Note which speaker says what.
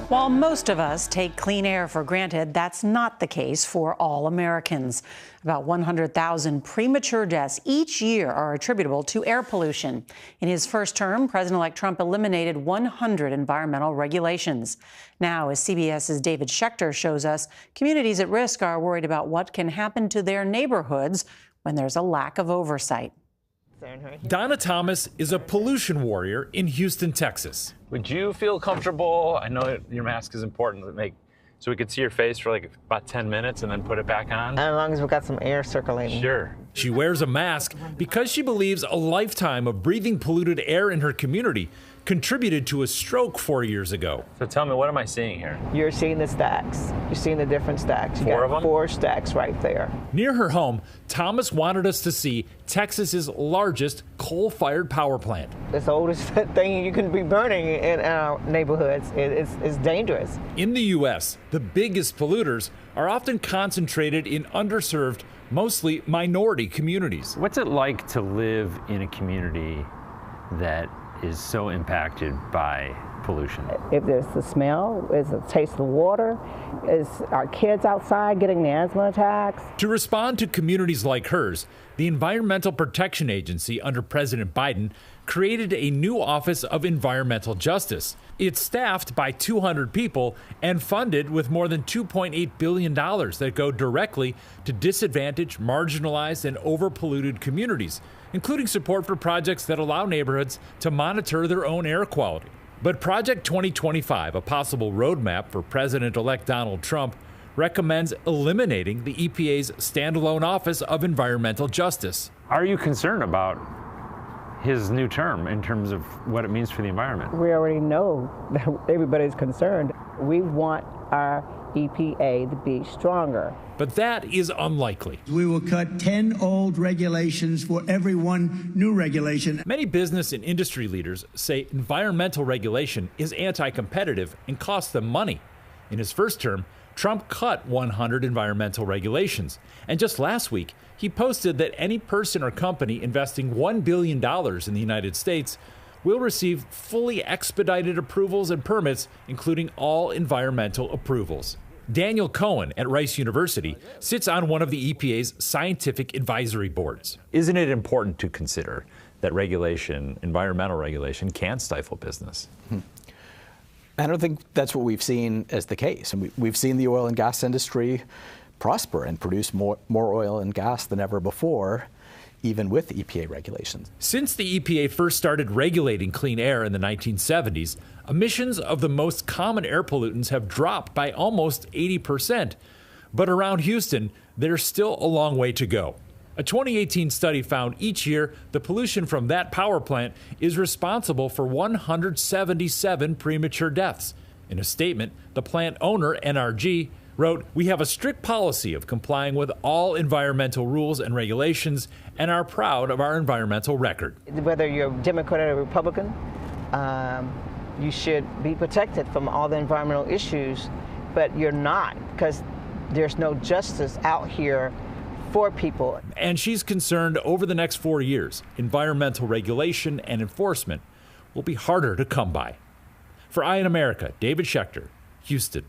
Speaker 1: While most of us take clean air for granted, that's not the case for all Americans. About 100,000 premature deaths each year are attributable to air pollution. In his first term, President-elect Trump eliminated 100 environmental regulations. Now, as CBS's David Schechter shows us, communities at risk are worried about what can happen to their neighborhoods when there's a lack of oversight.
Speaker 2: Donna Thomas is a pollution warrior in Houston, Texas.
Speaker 3: Would you feel comfortable? I know your mask is important so we could see your face for like about 10 minutes and then put it back on.
Speaker 4: As long as we've got some air circulating.
Speaker 3: Sure.
Speaker 2: She wears a mask because she believes a lifetime of breathing polluted air in her community contributed to a stroke 4 years ago.
Speaker 3: So tell me, what am I seeing here?
Speaker 4: You're seeing the stacks. You're seeing the different stacks. You
Speaker 3: Four
Speaker 4: got
Speaker 3: of them?
Speaker 4: 4 stacks right there.
Speaker 2: Near her home, Thomas wanted us to see Texas's largest coal-fired power plant.
Speaker 4: It's the oldest thing you can be burning in our neighborhoods. It's dangerous.
Speaker 2: In the U.S., the biggest polluters are often concentrated in underserved, mostly minority communities.
Speaker 5: What's it like to live in a community that is so impacted by pollution?
Speaker 6: If there's the smell, is the taste of the water, is our kids outside getting the asthma attacks?
Speaker 2: To respond to communities like hers, the Environmental Protection Agency under President Biden created a new Office of Environmental Justice. It's staffed by 200 people and funded with more than $2.8 billion that go directly to disadvantaged, marginalized, and overpolluted communities, including support for projects that allow neighborhoods to monitor their own air quality. But Project 2025, a possible roadmap for President-elect Donald Trump, recommends eliminating the EPA's standalone Office of Environmental Justice.
Speaker 5: Are you concerned about his new term in terms of what it means for the environment?
Speaker 6: We already know that everybody's concerned. We want our EPA to be stronger.
Speaker 2: But that is unlikely.
Speaker 7: We will cut 10 old regulations for every one new regulation.
Speaker 2: Many business and industry leaders say environmental regulation is anti-competitive and costs them money. In his first term, Trump cut 100 environmental regulations. And just last week, he posted that any person or company investing $1 billion in the United States will receive fully expedited approvals and permits, including all environmental approvals. Daniel Cohen at Rice University sits on one of the EPA's scientific advisory boards.
Speaker 3: Isn't it important to consider that regulation, environmental regulation, can stifle business?
Speaker 8: I don't think that's what we've seen as the case. And we've seen the oil and gas industry prosper and produce more oil and gas than ever before, even with EPA regulations.
Speaker 2: Since the EPA first started regulating clean air in the 1970s, emissions of the most common air pollutants have dropped by almost 80%. But around Houston, there's still a long way to go. A 2018 study found each year the pollution from that power plant is responsible for 177 premature deaths. In a statement, the plant owner, NRG, wrote, "We have a strict policy of complying with all environmental rules and regulations and are proud of our environmental record."
Speaker 4: Whether you're Democrat or Republican, you should be protected from all the environmental issues, but you're not, because there's no justice out here for people.
Speaker 2: And she's concerned over the next 4 years, environmental regulation and enforcement will be harder to come by. For Eye in America, David Schechter, Houston.